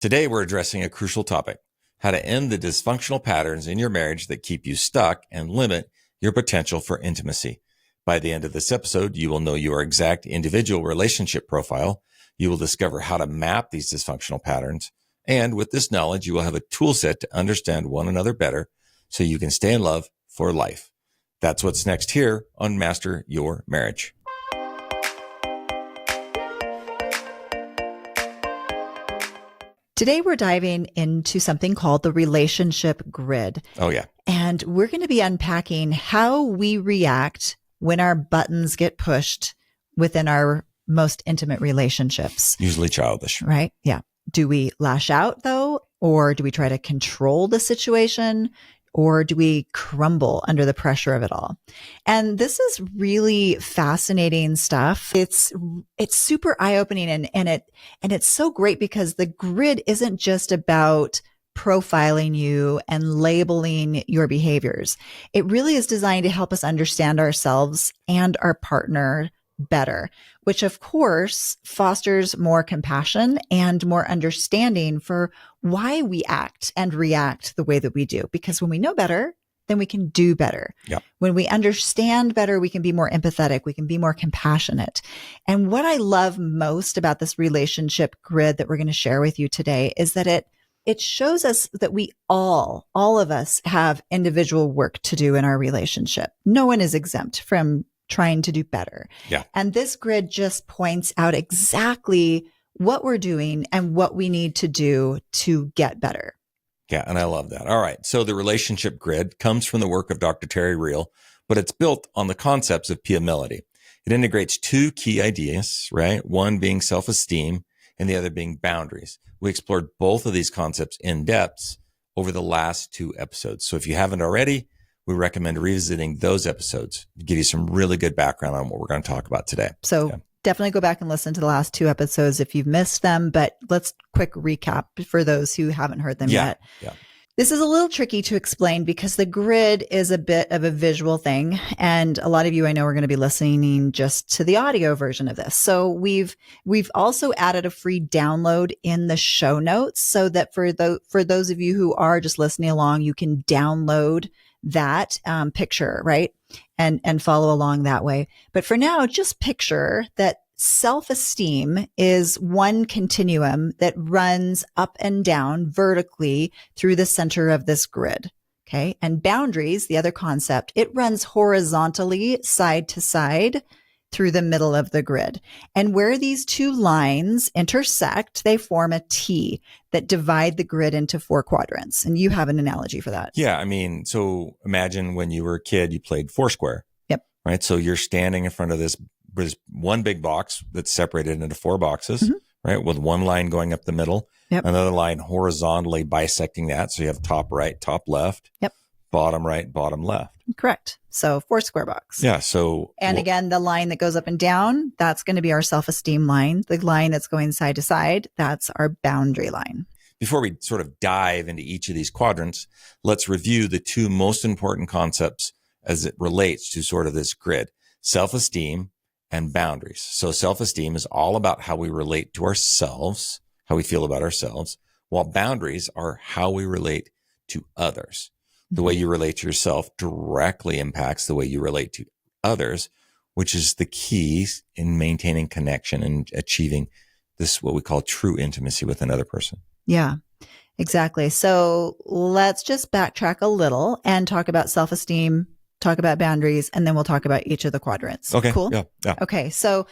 Today, we're addressing a crucial topic: how to end the dysfunctional patterns in your marriage that keep you stuck and limit your potential for intimacy. By the end of this episode, you will know your exact individual relationship profile. You will discover how to map these dysfunctional patterns. And with this knowledge, you will have a tool set to understand one another better so you can stay in love for life. That's what's next here on Master Your Marriage. Today, we're diving into something called the relationship grid. Oh, yeah. And we're going to be unpacking how we react when our buttons get pushed within our most intimate relationships. Usually childish. Right? Yeah. Do we lash out, though? Or do we try to control the situation? Or do we crumble under the pressure of it all? And this is really fascinating stuff. It's super eye-opening and it's so great because the grid isn't just about profiling you and labeling your behaviors. It really is designed to help us understand ourselves and our partner better, which of course fosters more compassion and more understanding for why we act and react the way that we do. Because when we know better, then we can do better. Yep. When we understand better, we can be more empathetic. We can be more compassionate. And what I love most about this relationship grid that we're going to share with you today is that it shows us that we all of us have individual work to do in our relationship. No one is exempt from trying to do better. Yeah. And this grid just points out exactly what we're doing and what we need to do to get better. Yeah. And I love that. All right. So the relationship grid comes from the work of Dr. Terry Real, but it's built on the concepts of Pia Mellody. It integrates two key ideas, right? One being self-esteem and the other being boundaries. We explored both of these concepts in depth over the last two episodes. So if you haven't already, we recommend revisiting those episodes to give you some really good background on what we're going to talk about today. So definitely go back and listen to the last two episodes if you've missed them, but let's quick recap for those who haven't heard them yet. Yeah. This is a little tricky to explain because the grid is a bit of a visual thing. And a lot of you I know are going to be listening just to the audio version of this. So we've also added a free download in the show notes so that for those of you who are just listening along, you can download that picture, right? And follow along that way. But for now, just picture that self-esteem is one continuum that runs up and down vertically through the center of this grid. Okay. And boundaries, the other concept, it runs horizontally side to side through the middle of the grid. And where these two lines intersect, they form a T that divide the grid into 4 quadrants. And you have an analogy for that. Yeah. I mean, so imagine when you were a kid, you played Foursquare. Yep. Right. So you're standing in front of this one big box that's separated into 4 boxes, right? With one line going up the middle, another line horizontally bisecting that. So you have top right, top left, bottom right, bottom left. Correct. So 4 square box. Yeah. So, and again, the line that goes up and down, that's going to be our self-esteem line. The line that's going side to side, that's our boundary line. Before we sort of dive into each of these quadrants, let's review the 2 most important concepts as it relates to sort of this grid: self-esteem and boundaries. So self-esteem is all about how we relate to ourselves, how we feel about ourselves, while boundaries are how we relate to others. The way you relate to yourself directly impacts the way you relate to others, which is the key in maintaining connection and achieving this, what we call true intimacy with another person. Yeah, exactly. So let's just backtrack a little and talk about self-esteem, talk about boundaries, and then we'll talk about each of the quadrants. Okay. Cool? Yeah. Okay. So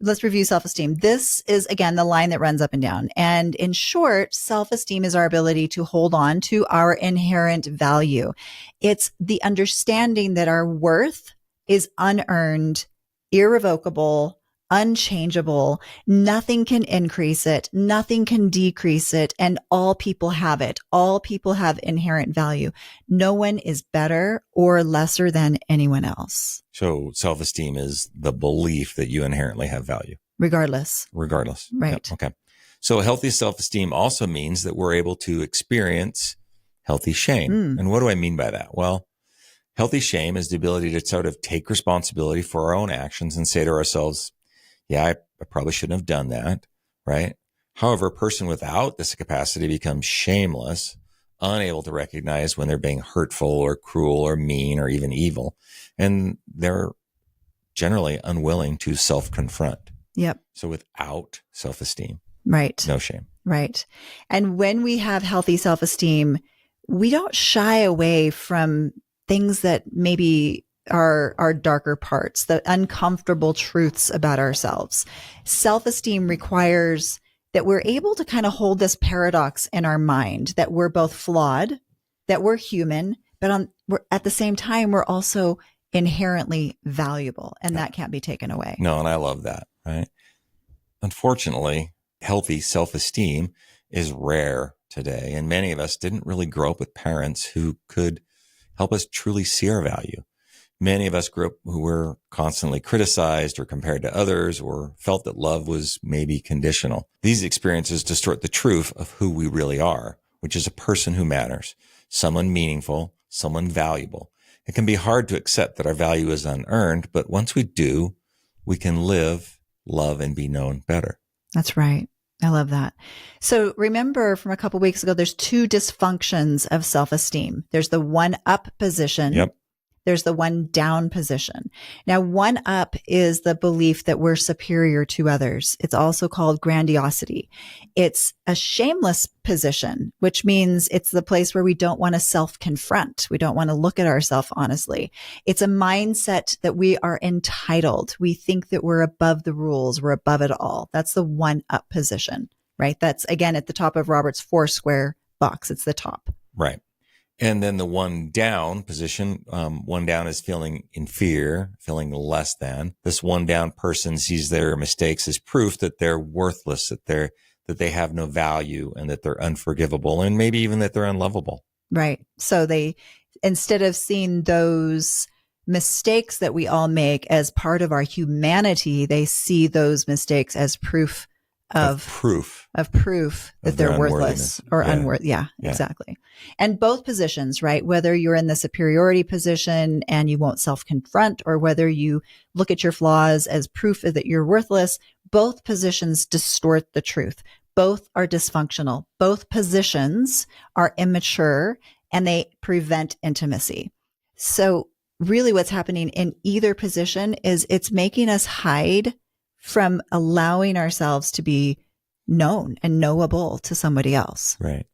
let's review self-esteem. This is, again, the line that runs up and down. And in short, self-esteem is our ability to hold on to our inherent value. It's the understanding that our worth is unearned, irrevocable, unchangeable. Nothing can increase it. Nothing can decrease it. And all people have it. All people have inherent value. No one is better or lesser than anyone else. So self-esteem is the belief that you inherently have value. Regardless. Yep. Right. Okay. So healthy self-esteem also means that we're able to experience healthy shame. And what do I mean by that? Well, healthy shame is the ability to sort of take responsibility for our own actions and say to ourselves, yeah, I probably shouldn't have done that, right? However, a person without this capacity becomes shameless, unable to recognize when they're being hurtful or cruel or mean or even evil. And they're generally unwilling to self-confront. Yep. So without self-esteem, Right. no shame. Right. And when we have healthy self-esteem, we don't shy away from things that maybe are our darker parts, the uncomfortable truths about ourselves. Self-esteem requires that we're able to kind of hold this paradox in our mind that we're both flawed, that we're human, but at the same time, we're also inherently valuable, and that can't be taken away. No, and I love that, right? Unfortunately, healthy self-esteem is rare today, and many of us didn't really grow up with parents who could help us truly see our value. Many of us grew up who were constantly criticized or compared to others or felt that love was maybe conditional. These experiences distort the truth of who we really are, which is a person who matters, someone meaningful, someone valuable. It can be hard to accept that our value is unearned, but once we do, we can live, love, and be known better. That's right. I love that. So remember from a couple of weeks ago, there's two dysfunctions of self-esteem. There's the one up position. Yep. There's the one down position. Now, one up is the belief that we're superior to others. It's also called grandiosity. It's a shameless position, which means it's the place where we don't want to self-confront. We don't want to look at ourselves honestly. It's a mindset that we are entitled. We think that we're above the rules. We're above it all. That's the one up position, right? That's again at the top of Robert's 4-square box. It's the top. Right. And then the one down position, one down is feeling inferior, feeling less than. This one down person sees their mistakes as proof that they're worthless, that they have no value, and that they're unforgivable, and maybe even that they're unlovable. Right. So they, instead of seeing those mistakes that we all make as part of our humanity, they see those mistakes as proof of proof that they're worthless or unworthy. Yeah, exactly. And both positions, right? Whether you're in the superiority position and you won't self-confront, or whether you look at your flaws as proof that you're worthless, both positions distort the truth. Both are dysfunctional. Both positions are immature and they prevent intimacy. So really what's happening in either position is it's making us hide from allowing ourselves to be known and knowable to somebody else. Right.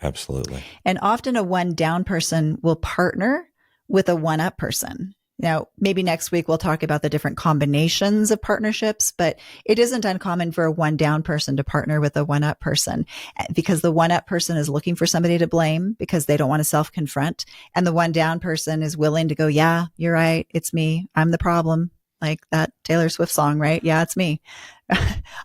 Absolutely. And often a one down person will partner with a one up person. Now, maybe next week we'll talk about the different combinations of partnerships, but it isn't uncommon for a one down person to partner with a one up person because the one up person is looking for somebody to blame because they don't want to self-confront. And the one down person is willing to go, yeah, you're right. It's me. I'm the problem. Like that Taylor Swift song, right? Yeah, it's me.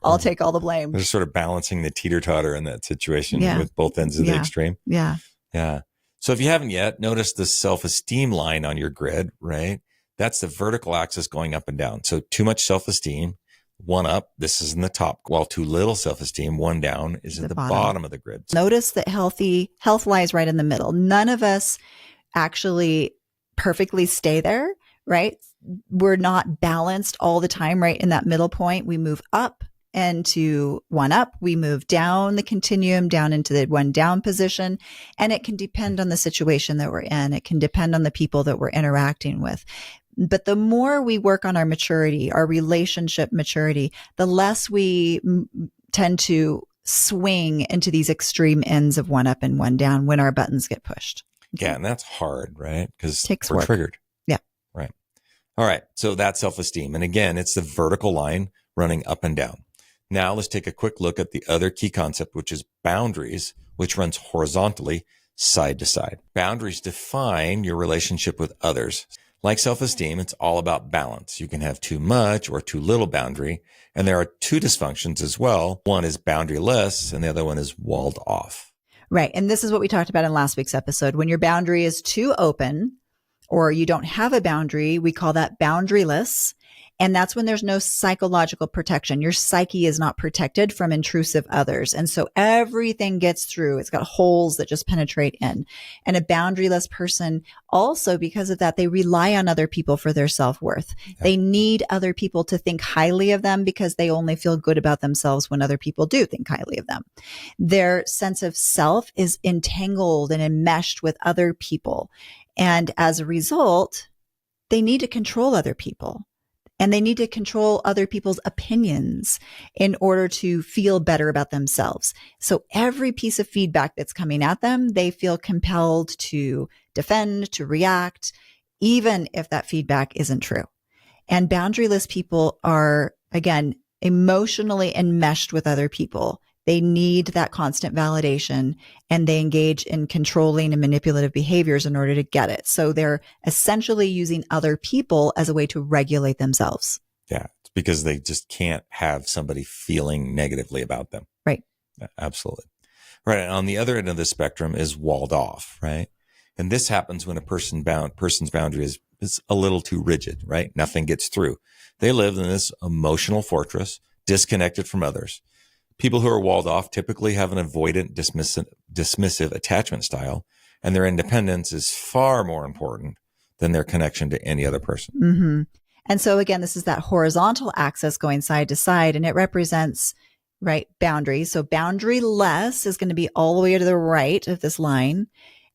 I'll take all the blame. They're sort of balancing the teeter-totter in that situation with both ends of the extreme. Yeah. Yeah. So if you haven't yet, notice the self-esteem line on your grid, right? That's the vertical axis going up and down. So too much self-esteem, one up, this is in the top, while too little self-esteem, one down is at the bottom of the grid. Notice that health lies right in the middle. None of us actually perfectly stay there, right? We're not balanced all the time, right? In that middle point, we move up into one up, we move down the continuum, down into the one down position. And it can depend on the situation that we're in. It can depend on the people that we're interacting with. But the more we work on our maturity, our relationship maturity, the less we tend to swing into these extreme ends of one up and one down when our buttons get pushed. Okay. Yeah. And that's hard, right? Because we're work. Triggered. Yeah. Right. All right. So that's self-esteem. And again, it's the vertical line running up and down. Now let's take a quick look at the other key concept, which is boundaries, which runs horizontally side to side. Boundaries define your relationship with others. Like self-esteem, it's all about balance. You can have too much or too little boundary. And there are two dysfunctions as well. One is boundaryless and the other one is walled off. Right. And this is what we talked about in last week's episode. When your boundary is too open or you don't have a boundary, we call that boundaryless. And that's when there's no psychological protection. Your psyche is not protected from intrusive others. And so everything gets through. It's got holes that just penetrate in. And a boundaryless person also, because of that, they rely on other people for their self-worth. Yeah. They need other people to think highly of them because they only feel good about themselves when other people do think highly of them. Their sense of self is entangled and enmeshed with other people. And as a result, they need to control other people. And they need to control other people's opinions in order to feel better about themselves. So every piece of feedback that's coming at them, they feel compelled to defend, to react, even if that feedback isn't true. And boundaryless people are, again, emotionally enmeshed with other people. They need that constant validation, and they engage in controlling and manipulative behaviors in order to get it. So they're essentially using other people as a way to regulate themselves. Yeah, it's because they just can't have somebody feeling negatively about them. Right. Yeah, absolutely. Right. And on the other end of the spectrum is walled off, right? And this happens when a person's boundary is a little too rigid, right? Nothing gets through. They live in this emotional fortress, disconnected from others. People who are walled off typically have an avoidant, dismissive attachment style, and their independence is far more important than their connection to any other person. Mm-hmm. And so again, this is that horizontal axis going side to side, and it represents, right, boundaries. So boundaryless is going to be all the way to the right of this line,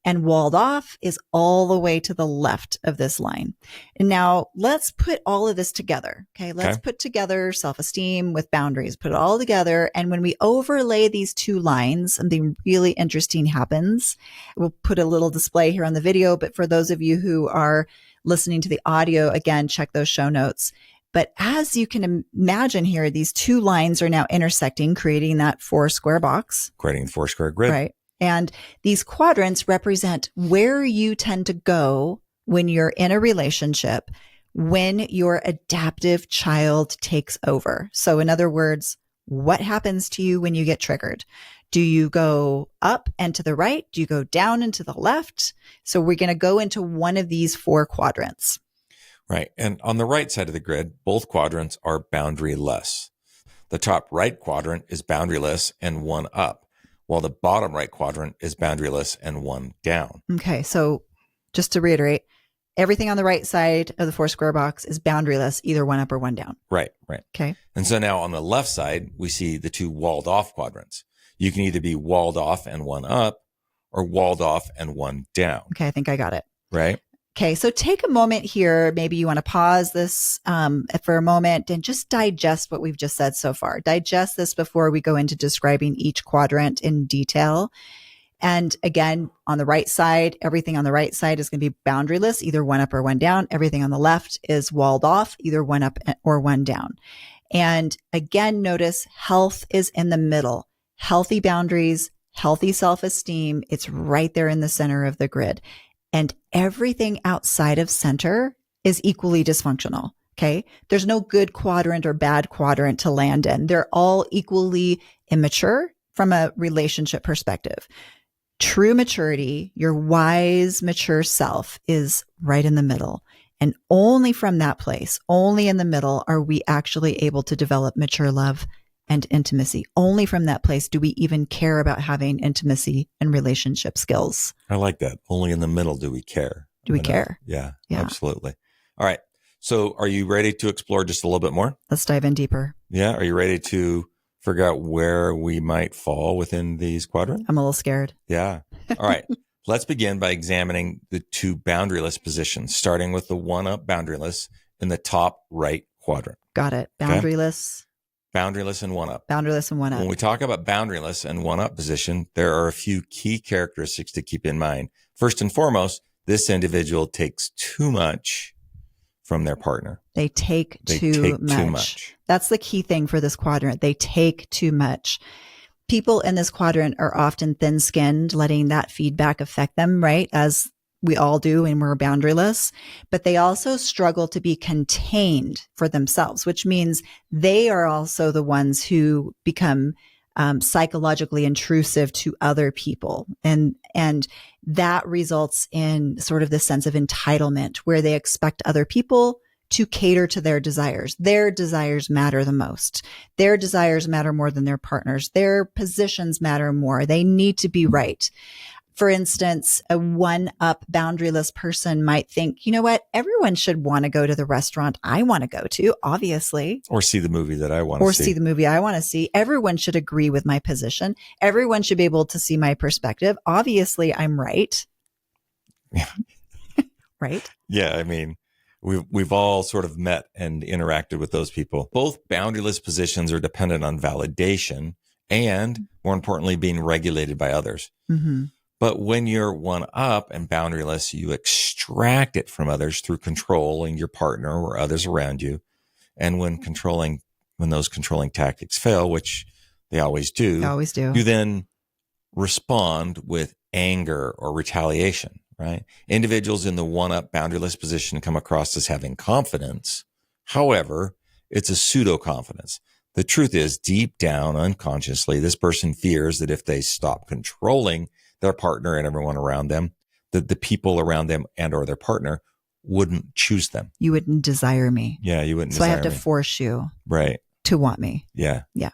and walled off is all the way to the left of this line. And now let's put all of this together. Okay. Let's put together self-esteem with boundaries, put it all together. And when we overlay these two lines, something really interesting happens. We'll put a little display here on the video, but for those of you who are listening to the audio, again, check those show notes. But as you can imagine here, these two lines are now intersecting, creating that 4-square box. Creating the 4-square grid. Right. And these quadrants represent where you tend to go when you're in a relationship, when your adaptive child takes over. So in other words, what happens to you when you get triggered? Do you go up and to the right? Do you go down and to the left? So we're going to go into one of these 4 quadrants. Right. And on the right side of the grid, both quadrants are boundaryless. The top right quadrant is boundaryless and 1 up, while the bottom right quadrant is boundaryless and 1 down. Okay. So just to reiterate, everything on the right side of the 4-square box is boundaryless, either 1 up or 1 down. Right, right. Okay. And so now on the left side, we see the 2 walled off quadrants. You can either be walled off and 1 up or walled off and 1 down. Okay. I think I got it. Right. Okay. So take a moment here. Maybe you want to pause this for a moment and just digest what we've just said so far. Digest this before we go into describing each quadrant in detail. And again, on the right side, everything on the right side is going to be boundaryless, either 1 up or 1 down. Everything on the left is walled off, either 1 up or 1 down. And again, notice health is in the middle. Healthy boundaries, healthy self-esteem. It's right there in the center of the grid. And everything outside of center is equally dysfunctional. Okay. There's no good quadrant or bad quadrant to land in. They're all equally immature from a relationship perspective. True maturity, your wise, mature self is right in the middle. And only from that place, only in the middle, are we actually able to develop mature love and intimacy. Only from that place do we even care about having intimacy and relationship skills. I like that. Only in the middle do we care. Do we care? Yeah, absolutely. All right. So are you ready to explore just a little bit more? Let's dive in deeper. Yeah. Are you ready to figure out where we might fall within these quadrants? I'm a little scared. Yeah. All right. Let's begin by examining the 2 boundaryless positions, starting with the 1 up boundaryless in the top right quadrant. Got it. Boundaryless. Okay? Boundaryless and 1 up. Boundaryless and 1 up. When we talk about boundaryless and 1 up position, there are a few key characteristics to keep in mind. First and foremost, this individual takes too much from their partner. They take too much. That's the key thing for this quadrant. They take too much. People in this quadrant are often thin-skinned, letting that feedback affect them, right? As we all do when we're boundaryless, but they also struggle to be contained for themselves, which means they are also the ones who become psychologically intrusive to other people. And that results in sort of this sense of entitlement where they expect other people to cater to their desires. Their desires matter the most. Their desires matter more than their partners. Their positions matter more. They need to be right. For instance, a one-up boundaryless person might think, you know what? Everyone should want to go to the restaurant I want to go to, obviously. Or see the movie that I want to see. Or see the movie I want to see. Everyone should agree with my position. Everyone should be able to see my perspective. Obviously, I'm right. Yeah. Right? Yeah. I mean, we've all sort of met and interacted with those people. Both boundaryless positions are dependent on validation and, more importantly, being regulated by others. Mm-hmm. But when you're one up and boundaryless, you extract it from others through controlling your partner or others around you. And when those controlling tactics fail, which they always do, you then respond with anger or retaliation, right? Individuals in the one up boundaryless position come across as having confidence. However, it's a pseudo confidence. The truth is, deep down, unconsciously, this person fears that if they stop controlling their partner and everyone around them, that the people around them and or their partner wouldn't choose them. You wouldn't desire me. Yeah, you wouldn't desire me. So I have to me. Force you to want me. Yeah. Yeah.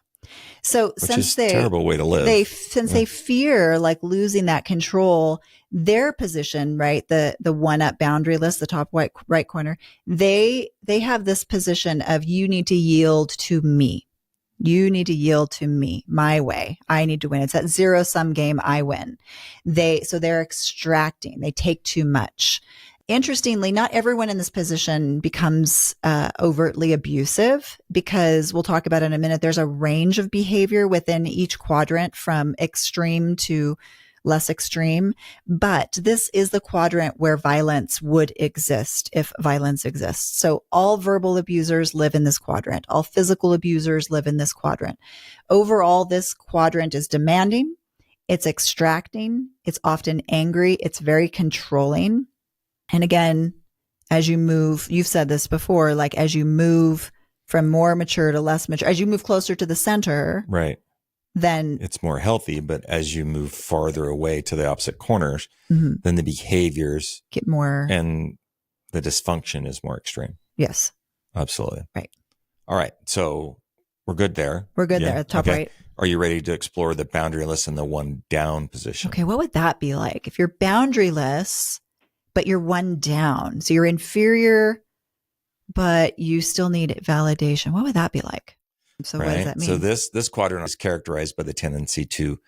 So which is a terrible way to live. Since they fear like losing that control, their position, right? The one up boundaryless, the top right corner, they have this position of you need to yield to me. You need to yield to me, my way. I need to win. It's that zero sum game. I win. So they're extracting, they take too much. Interestingly, not everyone in this position becomes overtly abusive, because we'll talk about in a minute. There's a range of behavior within each quadrant from extreme to less extreme. But this is the quadrant where violence would exist if violence exists. So all verbal abusers live in this quadrant. All physical abusers live in this quadrant. Overall, this quadrant is demanding. It's extracting. It's often angry. It's very controlling. And again, as you move, you've said this before, like as you move from more mature to less mature, as you move closer to the center, right, then it's more healthy. But as you move farther away to the opposite corners, then the behaviors get more, and the dysfunction is more extreme. Yes. Absolutely. Right. All right. So we're good there. We're good there. Top right. Are you ready to explore the boundaryless and the one down position? Okay. What would that be like? If you're boundaryless, but you're one down. So you're inferior, but you still need validation. What would that be like? So what does that mean? So this quadrant is characterized by the tendency to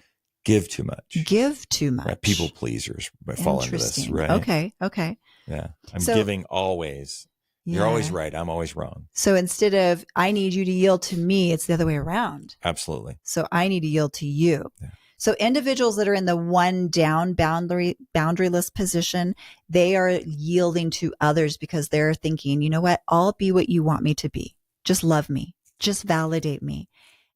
give too much. Give too much. Right? People pleasers fall into this, right? Okay. Yeah. I'm giving always. You're always right. I'm always wrong. So instead of I need you to yield to me, it's the other way around. Absolutely. So I need to yield to you. Yeah. So individuals that are in the one down boundaryless position, they are yielding to others because they're thinking, you know what? I'll be what you want me to be. Just love me. Just validate me.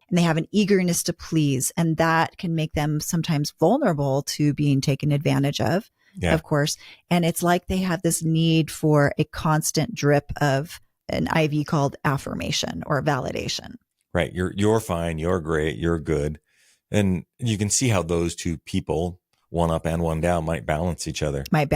And they have an eagerness to please. And that can make them sometimes vulnerable to being taken advantage of, of course. And it's like they have this need for a constant drip of an IV called affirmation or validation. Right. You're fine. You're great. You're good. And you can see how those two people, one up and one down, might balance each other. Might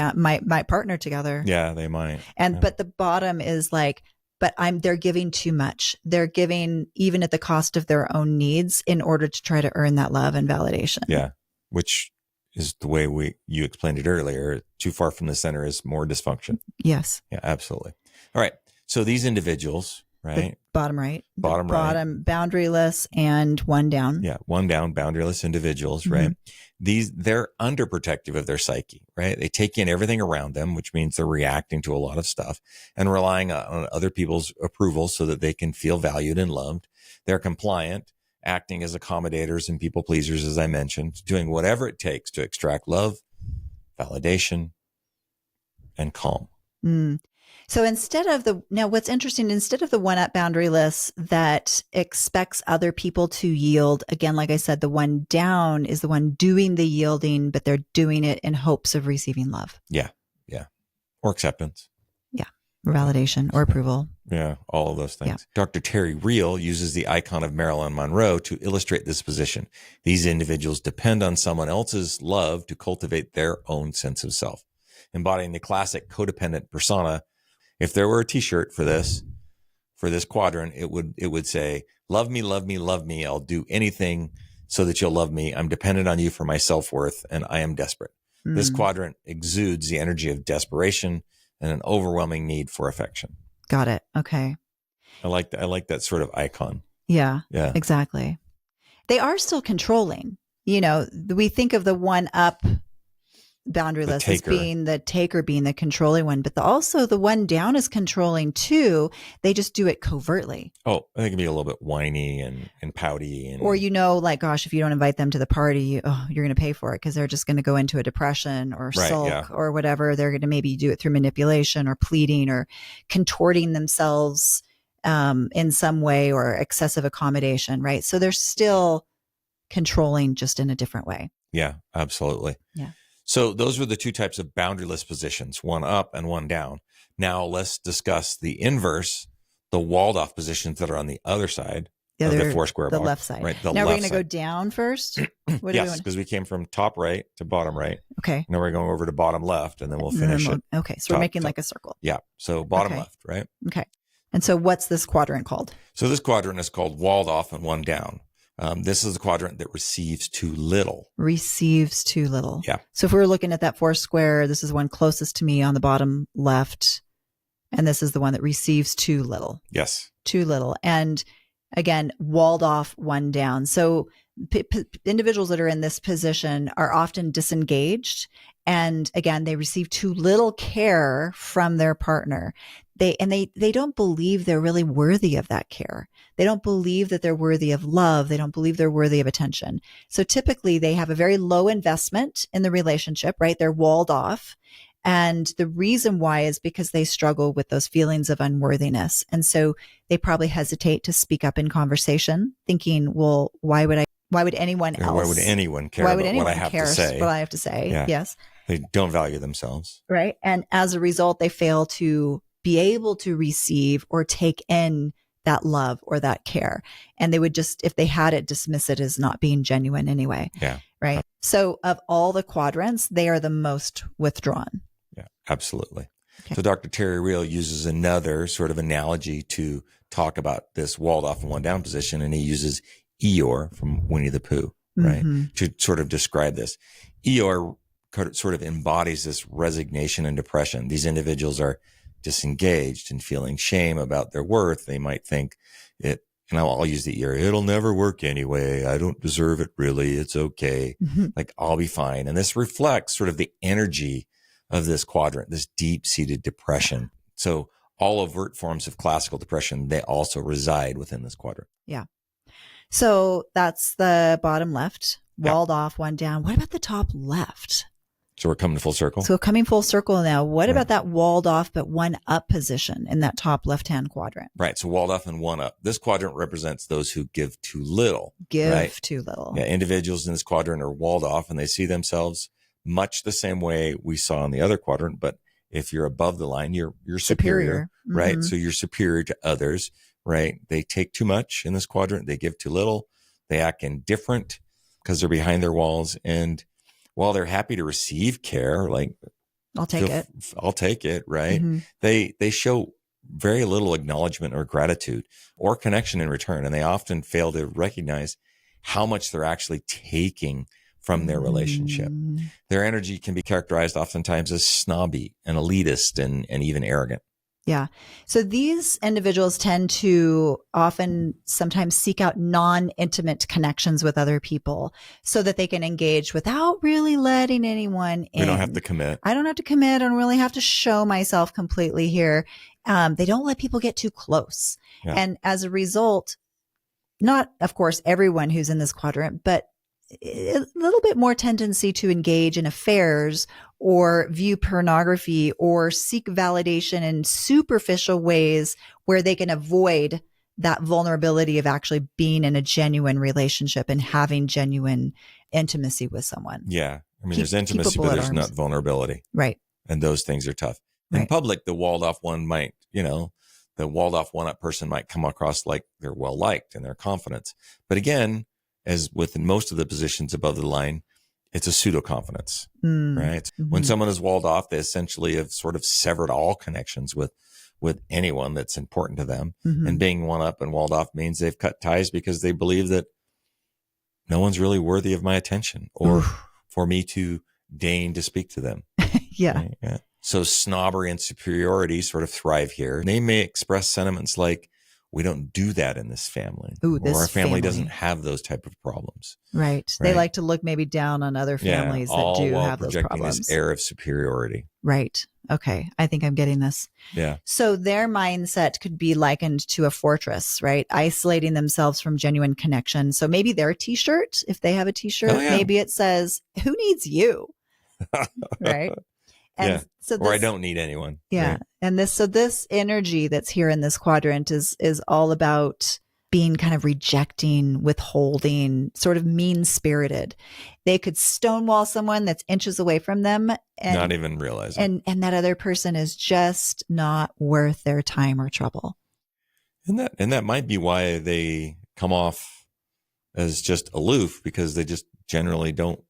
partner together. Yeah, they might. And but the bottom is like, they're giving too much. They're giving even at the cost of their own needs in order to try to earn that love and validation. Yeah, which is the way you explained it earlier. Too far from the center is more dysfunction. Yes. Yeah, absolutely. All right. So these individuals, right? The bottom right. Bottom boundaryless and one down. Yeah, one down, boundaryless individuals, right? They're underprotective of their psyche, right? They take in everything around them, which means they're reacting to a lot of stuff and relying on other people's approval so that they can feel valued and loved. They're compliant, acting as accommodators and people pleasers, as I mentioned, doing whatever it takes to extract love, validation, and calm. So what's interesting, instead of the one up boundaryless that expects other people to yield, again, like I said, the one down is the one doing the yielding, but they're doing it in hopes of receiving love. Yeah. Yeah. Or acceptance. Yeah. Validation or approval. Yeah. All of those things. Yeah. Dr. Terry Real uses the icon of Marilyn Monroe to illustrate this position. These individuals depend on someone else's love to cultivate their own sense of self. Embodying the classic codependent persona, If there were a t-shirt for this quadrant, it would say, love me, love me, love me. I'll do anything so that you'll love me. I'm dependent on you for my self-worth, and I am desperate. This quadrant exudes the energy of desperation and an overwhelming need for affection. Got it. Okay. I like that sort of icon. Yeah. Yeah. Exactly. They are still controlling. We think of the one up boundaryless as being the taker, being the controlling one, but also the one down is controlling too. They just do it covertly. Oh, I think it can be a little bit whiny and pouty. Or, like, gosh, if you don't invite them to the party, you're going to pay for it because they're just going to go into a depression or sulk or whatever. They're going to maybe do it through manipulation or pleading or contorting themselves in some way, or excessive accommodation, right? So they're still controlling, just in a different way. Yeah, absolutely. Yeah. So those were the two types of boundaryless positions, one up and one down. Now let's discuss the inverse, the walled off positions that are on the other side of the four square box. The left side. Right, now we're going to go down first? Yes, because we came from top right to bottom right. Okay. Now we're going over to bottom left, and then we'll finish it. Okay, so we're making like a circle. Yeah, so bottom left, right? Okay. And so what's this quadrant called? So this quadrant is called walled off and one down. This is the quadrant that receives too little. Receives too little. Yeah. So if we were looking at that four square, this is one closest to me on the bottom left. And this is the one that receives too little. Yes. Too little. And again, walled off, one down. So individuals that are in this position are often disengaged. And again, they receive too little care from their partner. They don't believe they're really worthy of that care. They don't believe that they're worthy of love. They don't believe they're worthy of attention. So typically they have a very low investment in the relationship, right? They're walled off. And the reason why is because they struggle with those feelings of unworthiness. And so they probably hesitate to speak up in conversation, thinking, well, why would anyone else? Why would anyone care about what I have to say? What I have to say. Yeah. Yes. They don't value themselves. Right. And as a result, they fail to be able to receive or take in that love or that care. And they would just, if they had it, dismiss it as not being genuine anyway. Yeah. Right. So of all the quadrants, they are the most withdrawn. Yeah, absolutely. Okay. So Dr. Terry Real uses another sort of analogy to talk about this walled off and one down position. And he uses Eeyore from Winnie the Pooh, right? To sort of describe this. Eeyore sort of embodies this resignation and depression. These individuals are disengaged and feeling shame about their worth. They might think I'll use the Eeyore. It'll never work anyway. I don't deserve it really. It's okay. Like I'll be fine. And this reflects sort of the energy of this quadrant, this deep-seated depression. So all overt forms of classical depression, they also reside within this quadrant. Yeah. So that's the bottom left, walled off, one down. What about the top left? So we're coming full circle. So coming full circle now, what about that walled off but one up position in that top left-hand quadrant? Right. So walled off and one up. This quadrant represents those who give too little. Too little. Yeah. Individuals in this quadrant are walled off and they see themselves much the same way we saw in the other quadrant. But if you're above the line, you're superior, right? So you're superior to others, right? They take too much in this quadrant. They give too little. They act indifferent because they're behind their walls. And while they're happy to receive care, like I'll take it, right? They show very little acknowledgement or gratitude or connection in return. And they often fail to recognize how much they're actually taking from their relationship. Their energy can be characterized oftentimes as snobby and elitist and even arrogant. Yeah. So these individuals tend to sometimes seek out non-intimate connections with other people so that they can engage without really letting anyone in. We don't have to commit. I don't have to commit. I don't really have to show myself completely here. They don't let people get too close. Yeah. And as a result, not, of course, everyone who's in this quadrant, but a little bit more tendency to engage in affairs or view pornography or seek validation in superficial ways where they can avoid that vulnerability of actually being in a genuine relationship and having genuine intimacy with someone. Yeah. I mean, there's intimacy, but there's not vulnerability. Right. And those things are tough. In public, the walled off one might, the walled off one up person might come across like they're well liked and their confidence. But again, as with most of the positions above the line, it's a pseudo confidence, right? When someone is walled off, they essentially have sort of severed all connections with with anyone that's important to them. Mhm. And being one up and walled off means they've cut ties because they believe that no one's really worthy of my attention or Oof. for me to deign to speak to them. Yeah. Right? Yeah. So snobbery and superiority sort of thrive here. They may express sentiments like, we don't do that in this family. Ooh, Or this our family family. doesn't have those type of problems. Right. They Right. like to look maybe down on other families that all do while have those projecting problems. this air of superiority. Right. Okay. I think I'm getting this. Yeah. So their mindset could be likened to a fortress, right? Isolating themselves from genuine connection. So maybe their t-shirt, if they have a t-shirt, Oh, yeah. maybe it says, "Who needs you?" Right. And Yeah. so Or I this, don't need anyone. yeah. Right. And this energy that's here in this quadrant is all about being kind of rejecting, withholding, sort of mean-spirited. They could stonewall someone that's inches away from them and Not even realize it. and that other person is just not worth their time or trouble. And that might be why they come off as just aloof, because they just generally don't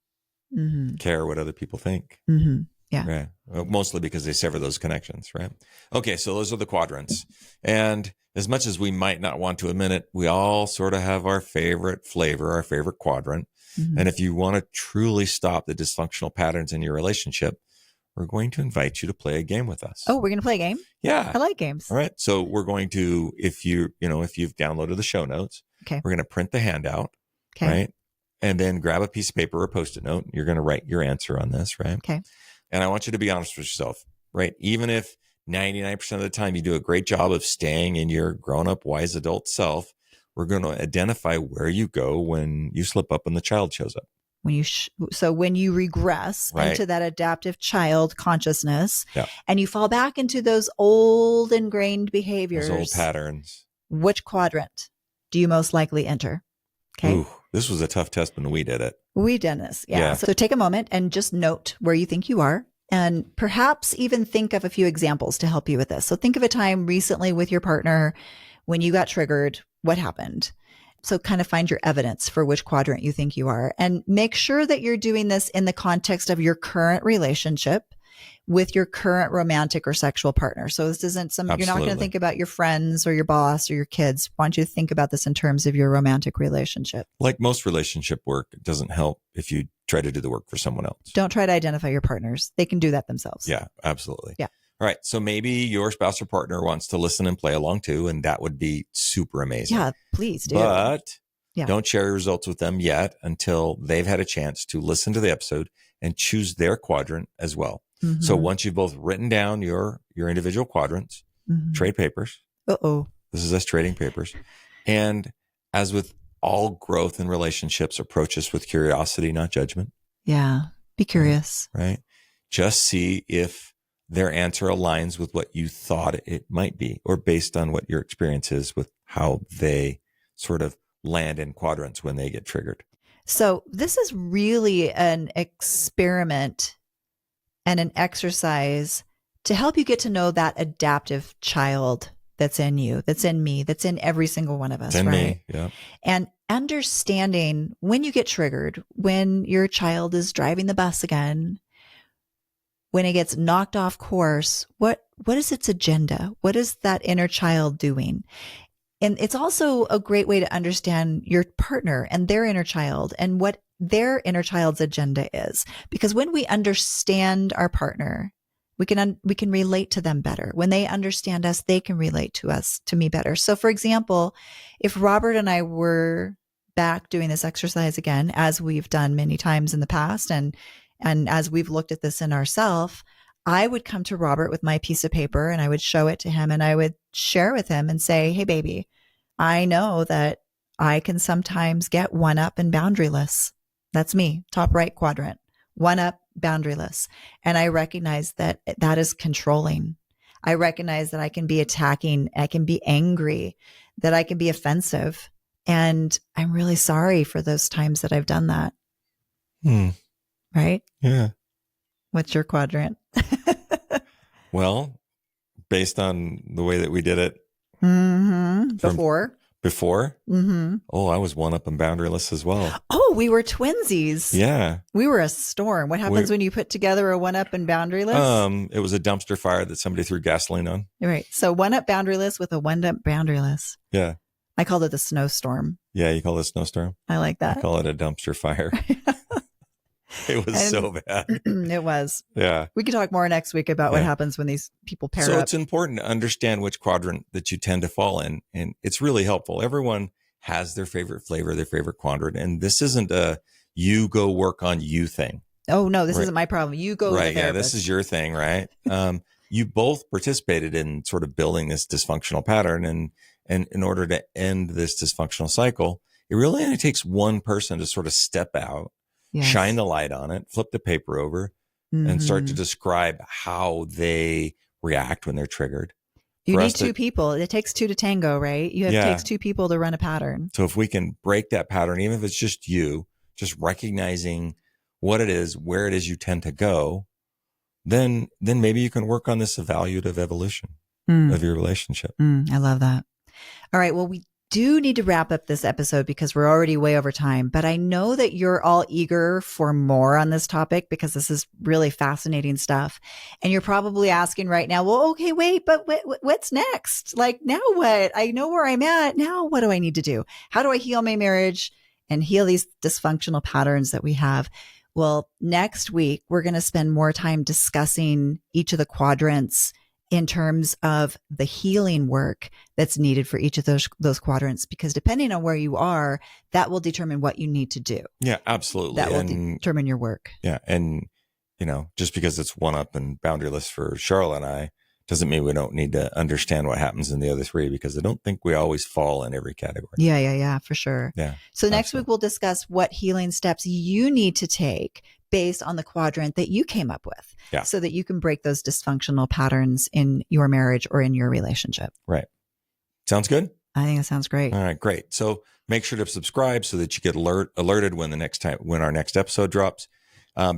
Mm-hmm. care what other people think. Mm-hmm. Yeah. Right. Well, mostly because they sever those connections, right? Okay, so those are the quadrants. And as much as we might not want to admit it, we all sort of have our favorite flavor, our favorite quadrant. Mm-hmm. And if you want to truly stop the dysfunctional patterns in your relationship, we're going to invite you to play a game with us. Oh, we're going to play a game? Yeah. I like games. All right. So we're going to, if you've downloaded the show notes, Okay. we're going to print the handout, Okay. right? And then grab a piece of paper or a Post-it note. You're going to write your answer on this, right? Okay. And I want you to be honest with yourself, right? Even if 99% of the time you do a great job of staying in your grown-up, wise adult self, we're going to identify where you go when you slip up and the child shows up. When you regress Right. into that adaptive child consciousness, Yeah. and you fall back into those old ingrained behaviors, Those old patterns. which quadrant do you most likely enter? Okay. Ooh, this was a tough test when we did it. We done this. Yeah. Yeah. So take a moment and just note where you think you are, and perhaps even think of a few examples to help you with this. So think of a time recently with your partner when you got triggered. What happened? So kind of find your evidence for which quadrant you think you are, and make sure that you're doing this in the context of your current relationship with your current romantic or sexual partner. So this isn't you're not going to Absolutely. think about your friends or your boss or your kids. I want you to think about this in terms of your romantic relationship. Like most relationship work, it doesn't help if you try to do the work for someone else. Don't try to identify your partners. They can do that themselves. Yeah, absolutely. Yeah. All right. So maybe your spouse or partner wants to listen and play along too, and that would be super amazing. Yeah, please do. But Yeah. don't share your results with them yet until they've had a chance to listen to the episode and choose their quadrant as well. Mhm. So once you've both written down your individual quadrants, Mhm. trade papers. Uh-oh. This is us trading papers. And as with all growth in relationships, approach us with curiosity, not judgment, Yeah. Be curious. right? Just see if their answer aligns with what you thought it might be, or based on what your experience is with how they sort of land in quadrants when they get triggered. So this is really an experiment and an exercise to help you get to know that adaptive child that's in you, that's in me, that's in every single one of us, It's in right? me. Yeah. And understanding when you get triggered, when your child is driving the bus again, when it gets knocked off course, what is its agenda? What is that inner child doing? And it's also a great way to understand your partner and their inner child and what their inner child's agenda is. Because when we understand our partner, we can relate to them better. When they understand us, they can relate to me better. So for example, if Robert and I were back doing this exercise again, as we've done many times in the past, and as we've looked at this in ourselves, I would come to Robert with my piece of paper and I would show it to him and I would share with him and say, "Hey, baby, I know that I can sometimes get one up and boundaryless. That's me, top right quadrant, one up, boundaryless. And I recognize that that is controlling. I recognize that I can be attacking, I can be angry, that I can be offensive. And I'm really sorry for those times that I've done that." Right? Yeah. What's your quadrant? Well, based on the way that we did it Before. Before? Mm-hmm. Oh, I was one up and boundaryless as well. Oh, we were twinsies. Yeah. We were a storm. What happens when you put together a one up and boundaryless? It was a dumpster fire that somebody threw gasoline on. Right. So one up boundaryless with a one up boundaryless. Yeah. I called it the snowstorm. Yeah, you call it a snowstorm? I like that. I call it a dumpster fire. It was so bad. It was. Yeah. We could talk more next week about what happens when these people pair up. So it's important to understand which quadrant that you tend to fall in. And it's really helpful. Everyone has their favorite flavor, their favorite quadrant. And this isn't a you go work on you thing. Oh, no, this isn't my problem. You go. Right. Yeah. This is your thing. Right. You both participated in sort of building this dysfunctional pattern. And in order to end this dysfunctional cycle, it really only takes one person to sort of step out, shine the light on it, flip the paper over, and start to describe how they react when they're triggered. You need two people. It takes two to tango, right? It takes two people to run a pattern. So if we can break that pattern, even if it's just you, just recognizing what it is, where it is you tend to go, then maybe you can work on this evaluative evolution of your relationship. I love that. All right. Well, we do need to wrap up this episode because we're already way over time, but I know that you're all eager for more on this topic because this is really fascinating stuff. And you're probably asking right now, well, okay, wait, but what's next? Like, now what? I know where I'm at. Now what do I need to do? How do I heal my marriage and heal these dysfunctional patterns that we have? Well, next week, we're going to spend more time discussing each of the quadrants in terms of the healing work that's needed for each of those quadrants, because depending on where you are, that will determine what you need to do. Yeah, absolutely. That will determine your work. Yeah. And, just because it's one up and boundaryless for Charlotte and I doesn't mean we don't need to understand what happens in the other three, because I don't think we always fall in every category. Yeah, for sure. Yeah. So next week, we'll discuss what healing steps you need to take based on the quadrant that you came up with, so that you can break those dysfunctional patterns in your marriage or in your relationship. Right. Sounds good? I think it sounds great. All right, great. So make sure to subscribe so that you get alerted when our next episode drops.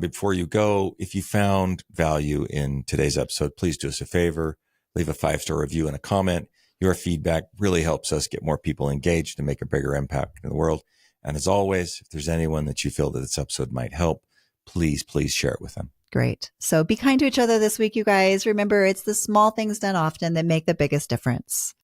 Before you go, if you found value in today's episode, please do us a favor, leave a 5-star review and a comment. Your feedback really helps us get more people engaged and make a bigger impact in the world. And as always, if there's anyone that you feel that this episode might help, please share it with them. Great. So be kind to each other this week, you guys. Remember, it's the small things done often that make the biggest difference.